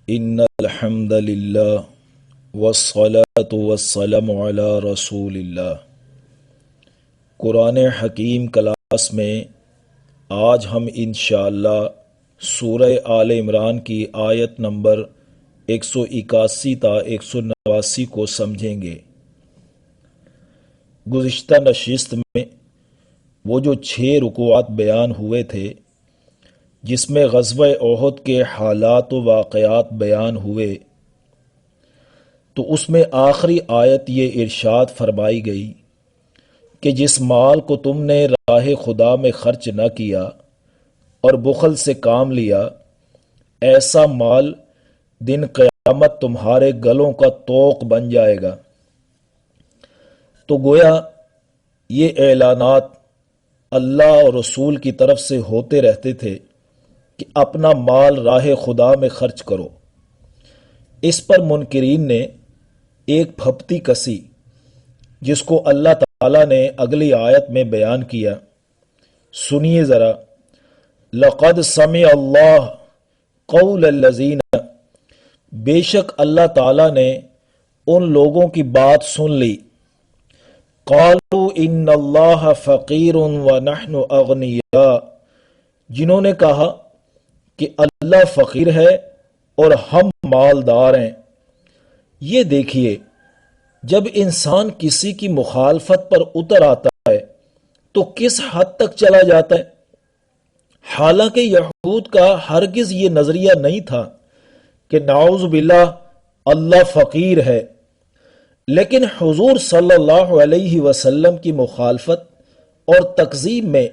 ان الحمد للہ والصلاة والسلام علی رسول اللہ۔ قرآن حکیم کلاس میں آج ہم انشاءاللہ سورہ آل عمران کی آیت نمبر 181 تا 189 کو سمجھیں گے۔ گزشتہ نشست میں وہ جو 6 رکوعات بیان ہوئے تھے جس میں غزوہ احد کے حالات و واقعات بیان ہوئے، تو اس میں آخری آیت یہ ارشاد فرمائی گئی کہ جس مال کو تم نے راہ خدا میں خرچ نہ کیا اور بخل سے کام لیا، ایسا مال دن قیامت تمہارے گلوں کا طوق بن جائے گا۔ تو گویا یہ اعلانات اللہ اور رسول کی طرف سے ہوتے رہتے تھے کہ اپنا مال راہ خدا میں خرچ کرو۔ اس پر منکرین نے ایک پھپتی کسی جس کو اللہ تعالیٰ نے اگلی آیت میں بیان کیا۔ سنیے ذرا، لقد سمع اللہ قول الذین، بے شک اللہ تعالیٰ نے ان لوگوں کی بات سن لی، قالوا ان اللہ فقیر ونحن اغنیاء، جنہوں نے کہا کہ اللہ فقیر ہے اور ہم مالدار ہیں۔ یہ دیکھیے، جب انسان کسی کی مخالفت پر اتر آتا ہے تو کس حد تک چلا جاتا ہے۔ حالانکہ یہود کا ہرگز یہ نظریہ نہیں تھا کہ نعوذ باللہ اللہ فقیر ہے، لیکن حضور صلی اللہ علیہ وسلم کی مخالفت اور تکذیب میں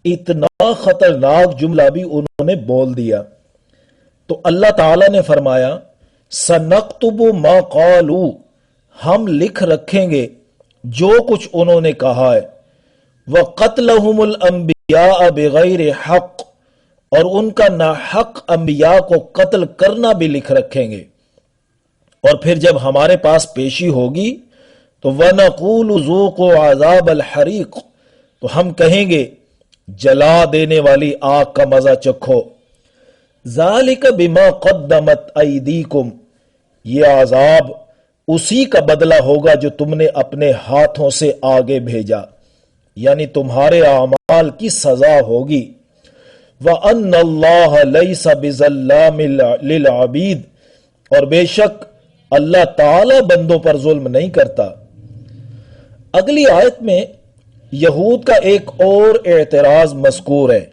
اتنا خطرناک جملہ بھی انہوں نے بول دیا تو اللہ تعالیٰ نے فرمایا سَنَكْتُبُ مَا قَالُوا، ہم لکھ رکھیں گے جو کچھ انہوں نے کہا ہے، وَقَتْلَهُمُ الْأَنْبِيَاءَ بِغَيْرِ حق، اور ان کا ناحق انبیاء کو قتل کرنا بھی لکھ رکھیں گے۔ اور پھر جب ہمارے پاس پیشی ہوگی تو وَنَقُولُ ذُوقُوا عَذَابَ الْحَرِيقِ، تو ہم کہیں گے جلا دینے والی آگ کا مزہ چکھو۔ ذَلِكَ بِمَا قَدَّمَتْ أَيْدِيكُمْ، یہ عذاب اسی کا بدلہ ہوگا جو تم نے اپنے ہاتھوں سے آگے بھیجا، یعنی تمہارے اعمال کی سزا ہوگی۔ وَأَنَّ اللَّهَ لَيْسَ بِظَلَّامٍ لِلْعَبِيدِ، اور بے شک اللہ تعالی بندوں پر ظلم نہیں کرتا۔ اگلی آیت میں یہود کا ایک اور اعتراض مذکور ہے۔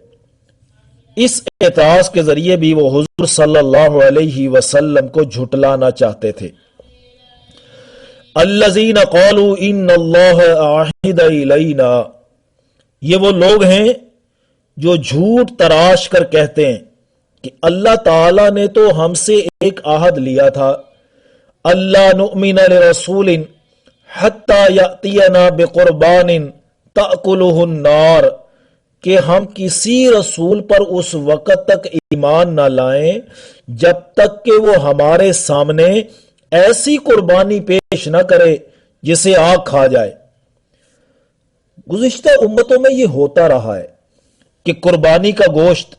اس اعتراض کے ذریعے بھی وہ حضور صلی اللہ علیہ وسلم کو جھٹلانا چاہتے تھے۔ الذین قالوا ان اللہ عہد الینا، یہ وہ لوگ ہیں جو جھوٹ تراش کر کہتے ہیں کہ اللہ تعالی نے تو ہم سے ایک عہد لیا تھا، اللہ نؤمن لرسول حتی یأتینا بقربان تأکلہ النار، کہ ہم کسی رسول پر اس وقت تک ایمان نہ لائیں جب تک کہ وہ ہمارے سامنے ایسی قربانی پیش نہ کرے جسے آگ کھا جائے۔ گزشتہ امتوں میں یہ ہوتا رہا ہے کہ قربانی کا گوشت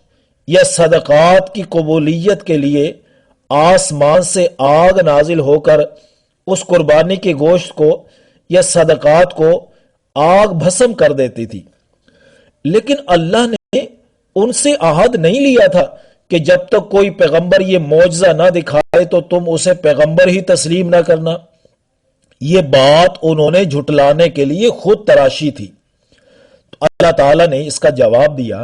یا صدقات کی قبولیت کے لیے آسمان سے آگ نازل ہو کر اس قربانی کے گوشت کو یا صدقات کو آگ بھسم کر دیتی تھی، لیکن اللہ نے ان سے عہد نہیں لیا تھا کہ جب تک کوئی پیغمبر یہ معجزہ نہ دکھائے تو تم اسے پیغمبر ہی تسلیم نہ کرنا۔ یہ بات انہوں نے جھٹلانے کے لیے خود تراشی تھی۔ تو اللہ تعالیٰ نے اس کا جواب دیا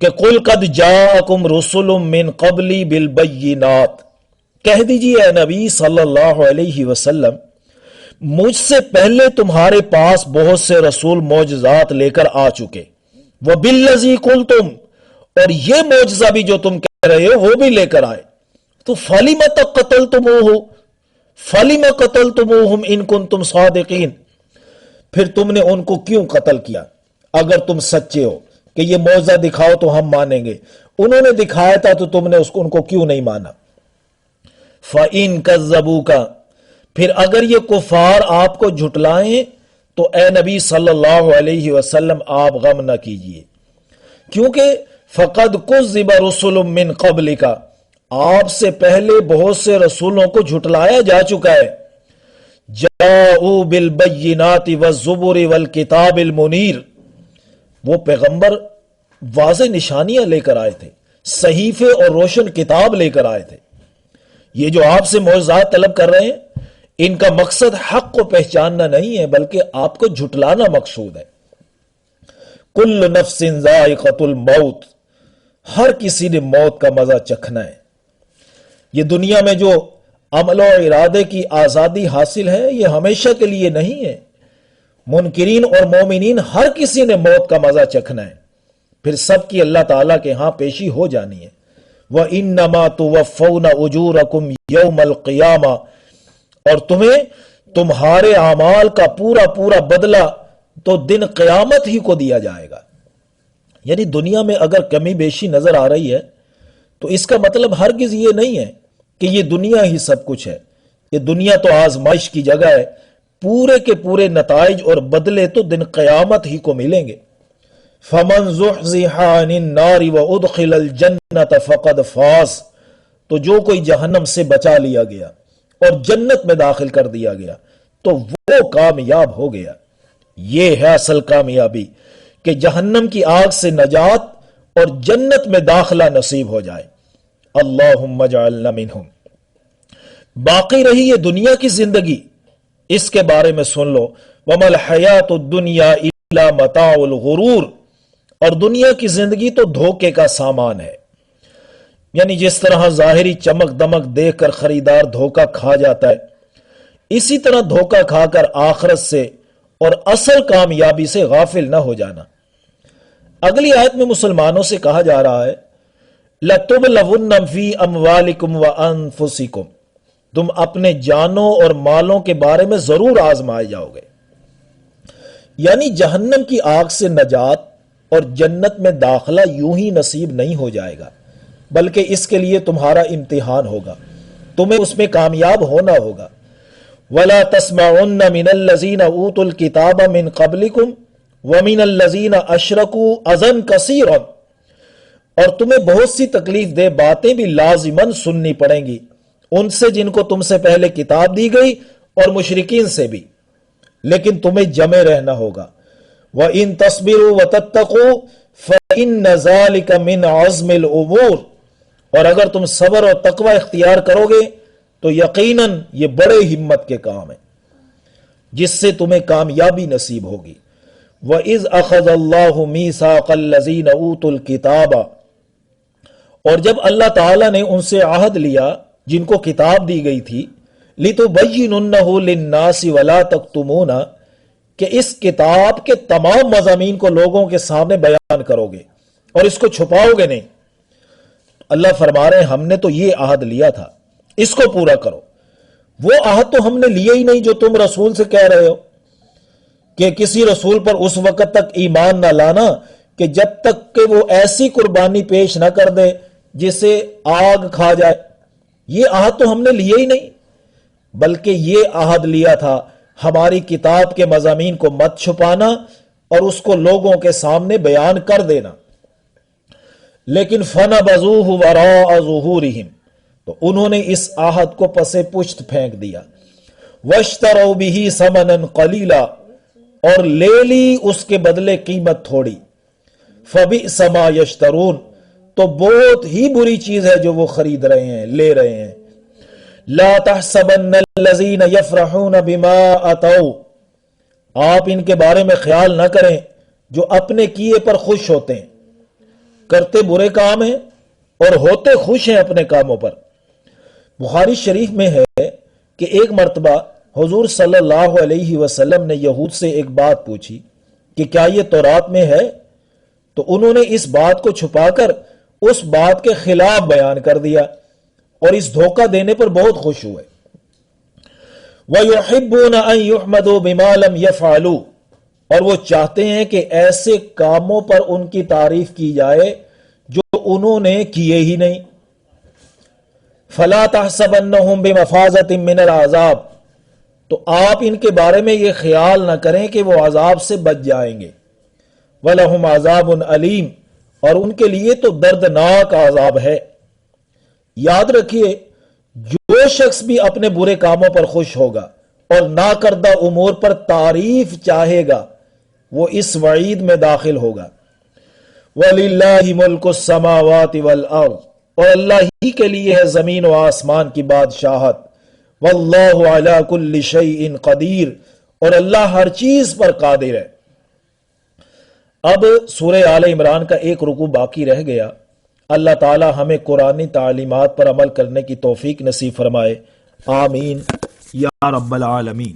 کہ قُلْ قَدْ جَاءَكُمْ رُسُلٌ مِّن قَبْلِي بِالْبَيِّنَاتِ، کہہ دیجئے اے نبی صلی اللہ علیہ وسلم، مجھ سے پہلے تمہارے پاس بہت سے رسول معجزات لے کر آ چکے، وَبِالَّذِي قُلْتُمْ، اور یہ معجزہ بھی جو تم کہہ رہے ہو وہ بھی لے کر آئے، تو فَلِمَ قَتَلْتُمُوهُ فَلِمَ قَتَلْتُمُوهُمْ إِن كُنتُمْ صَادِقِينَ، پھر تم نے ان کو کیوں قتل کیا اگر تم سچے ہو کہ یہ معجزہ دکھاؤ تو ہم مانیں گے، انہوں نے دکھایا تھا تو تم نے ان کو کیوں نہیں مانا۔ فَإِن كَذَّبُوكَ، پھر اگر یہ کفار آپ کو جھٹلائیں تو اے نبی صلی اللہ علیہ وسلم آپ غم نہ کیجئے، کیونکہ فَقَدْ كُذِّبَ رُسُلٌ مِّن قَبْلِكَ، آپ سے پہلے بہت سے رسولوں کو جھٹلایا جا چکا ہے. جاؤ بالبینات والزبر والکتاب المنیر، وہ پیغمبر واضح نشانیاں لے کر آئے تھے، صحیفے اور روشن کتاب لے کر آئے تھے. یہ جو آپ سے معجزات طلب کر رہے ہیں، ان کا مقصد حق کو پہچاننا نہیں ہے بلکہ آپ کو جھٹلانا مقصود ہے. کل نفس ذائقۃ الموت، ہر کسی نے موت کا مزہ چکھنا ہے. یہ دنیا میں جو عمل و ارادے کی آزادی حاصل ہے یہ ہمیشہ کے لیے نہیں ہے. منکرین اور مومنین ہر کسی نے موت کا مزہ چکھنا ہے، پھر سب کی اللہ تعالیٰ کے ہاں پیشی ہو جانی ہے. وَإِنَّمَا تُوَفَّوْنَ أُجُورَكُمْ يَوْمَ الْقِيَامَةِ، اور تمہیں تمہارے اعمال کا پورا پورا بدلہ تو دن قیامت ہی کو دیا جائے گا. یعنی دنیا میں اگر کمی بیشی نظر آ رہی ہے تو اس کا مطلب ہرگز یہ نہیں ہے کہ یہ دنیا ہی سب کچھ ہے. یہ دنیا تو آزمائش کی جگہ ہے، پورے کے پورے نتائج اور بدلے تو دن قیامت ہی کو ملیں گے. فَمَنْ زُحْزِحَ عَنِ النَّارِ وَأُدْخِلَ الْجَنَّةَ فَقَدْ فَازَ، تو جو کوئی جہنم سے بچا لیا گیا اور جنت میں داخل کر دیا گیا تو وہ کامیاب ہو گیا. یہ ہے اصل کامیابی کہ جہنم کی آگ سے نجات اور جنت میں داخلہ نصیب ہو جائے. اللہم اجعلنا منہم. باقی رہی یہ دنیا کی زندگی، اس کے بارے میں سن لو. وَمَا الْحَيَاةُ الدُّنْيَا إِلَّا مَتَاعُ الْغُرُورِ، اور دنیا کی زندگی تو دھوکے کا سامان ہے. یعنی جس طرح ظاہری چمک دمک دیکھ کر خریدار دھوکہ کھا جاتا ہے، اسی طرح دھوکہ کھا کر آخرت سے اور اصل کامیابی سے غافل نہ ہو جانا. اگلی آیت میں مسلمانوں سے کہا جا رہا ہے لَتُبْلَوُنَّ فِي أَمْوَالِكُمْ وَأَنفُسِكُمْ، تم اپنے جانوں اور مالوں کے بارے میں ضرور آزمائے جاؤ گے. یعنی جہنم کی آگ سے نجات اور جنت میں داخلہ یوں ہی نصیب نہیں ہو جائے گا بلکہ اس کے لیے تمہارا امتحان ہوگا، تمہیں اس میں کامیاب ہونا ہوگا. وَلَا تَسْمَعُنَّ مِنَ الَّذِينَ أُوتُوا الْكِتَابَ مِنْ قَبْلِكُمْ وَمِنَ الَّذِينَ أَشْرَكُوا أَذًى كَثِيرًا، اور تمہیں بہت سی تکلیف دہ باتیں بھی لازماً سننی پڑیں گی ان سے جن کو تم سے پہلے کتاب دی گئی اور مشرکین سے بھی، لیکن تمہیں جمے رہنا ہوگا. وَإِن تَصْبِرُوا وَتَتَّقُوا فَإِنَّ ذَلِكَ مِنْ عَزْمِ الْأُمُورِ، اور اگر تم صبر اور تقوی اختیار کرو گے تو یقیناً یہ بڑے ہمت کے کام ہیں جس سے تمہیں کامیابی نصیب ہوگی. وَإِذْ أَخَذَ اللَّهُ مِيثَاقَ الَّذِينَ أُوتُوا الْكِتَابَ، اور جب اللہ تعالیٰ نے ان سے عہد لیا جن کو کتاب دی گئی تھی، لِتُبَيِّنُنَّهُ لِلنَّاسِ وَلَا تَكْتُمُونَ، کہ اس کتاب کے تمام مضامین کو لوگوں کے سامنے بیان کرو گے اور اس کو چھپاؤ گے نہیں. اللہ فرما رہے ہیں ہم نے تو یہ عہد لیا تھا، اس کو پورا کرو. وہ عہد تو ہم نے لیا ہی نہیں جو تم رسول سے کہہ رہے ہو کہ کسی رسول پر اس وقت تک ایمان نہ لانا کہ جب تک کہ وہ ایسی قربانی پیش نہ کر دے جسے آگ کھا جائے. یہ عہد تو ہم نے لیا ہی نہیں، بلکہ یہ عہد لیا تھا ہماری کتاب کے مضامین کو مت چھپانا اور اس کو لوگوں کے سامنے بیان کر دینا. لیکن فَنَبَذُوهُ وَرَاءَ ظُهُورِهِمْ، تو انہوں نے اس عہد کو پس پشت پھینک دیا. وَاشْتَرَوْا بِهِ ثَمَنًا قَلِيلًا، اور لے لی اس کے بدلے قیمت تھوڑی. فَبِئْسَ مَا يَشْتَرُونَ، تو بہت ہی بری چیز ہے جو وہ خرید رہے ہیں، لے رہے ہیں. لَا تَحْسَبَنَّ الَّذِينَ يَفْرَحُونَ بِمَا أَتَوْا، آپ ان کے بارے میں خیال نہ کریں جو اپنے کیے پر خوش ہوتے ہیں. کرتے برے کام ہیں اور ہوتے خوش ہیں اپنے کاموں پر. بخاری شریف میں ہے کہ ایک مرتبہ حضور صلی اللہ علیہ وسلم نے یہود سے ایک بات پوچھی کہ کیا یہ تورات میں ہے، تو انہوں نے اس بات کو چھپا کر اس بات کے خلاف بیان کر دیا اور اس دھوکہ دینے پر بہت خوش ہوئے. وَيُحِبُّونَ أَن يُحْمَدُوا بِمَا لَمْ يَفْعَلُوا، اور وہ چاہتے ہیں کہ ایسے کاموں پر ان کی تعریف کی جائے جو انہوں نے کیے ہی نہیں. فَلَا تَحْسَبَنَّهُمْ بِمَفَازَةٍ مِّنَ الْعَذَابِ، تو آپ ان کے بارے میں یہ خیال نہ کریں کہ وہ عذاب سے بچ جائیں گے. وَلَهُمْ عَذَابٌ أَلِيمٌ، اور ان کے لیے تو دردناک عذاب ہے. یاد رکھیے جو شخص بھی اپنے برے کاموں پر خوش ہوگا اور ناکردہ امور پر تعریف چاہے گا وہ اس وعید میں داخل ہوگا۔ وَلِلَّهِ مُلْكُ السَّمَاوَاتِ وَالْأَرْضِ، اور اللہ ہی کے لیے ہے زمین و آسمان کی بادشاہت۔ وَاللَّهُ عَلَى كُلِّ شَيْءٍ قَدِيرٌ، اور اللہ ہر چیز پر قادر ہے۔ اب سورہ آل عمران کا ایک رکوع باقی رہ گیا۔ اللہ تعالی ہمیں قرآنی تعلیمات پر عمل کرنے کی توفیق نصیب فرمائے، آمین یا رب العالمین۔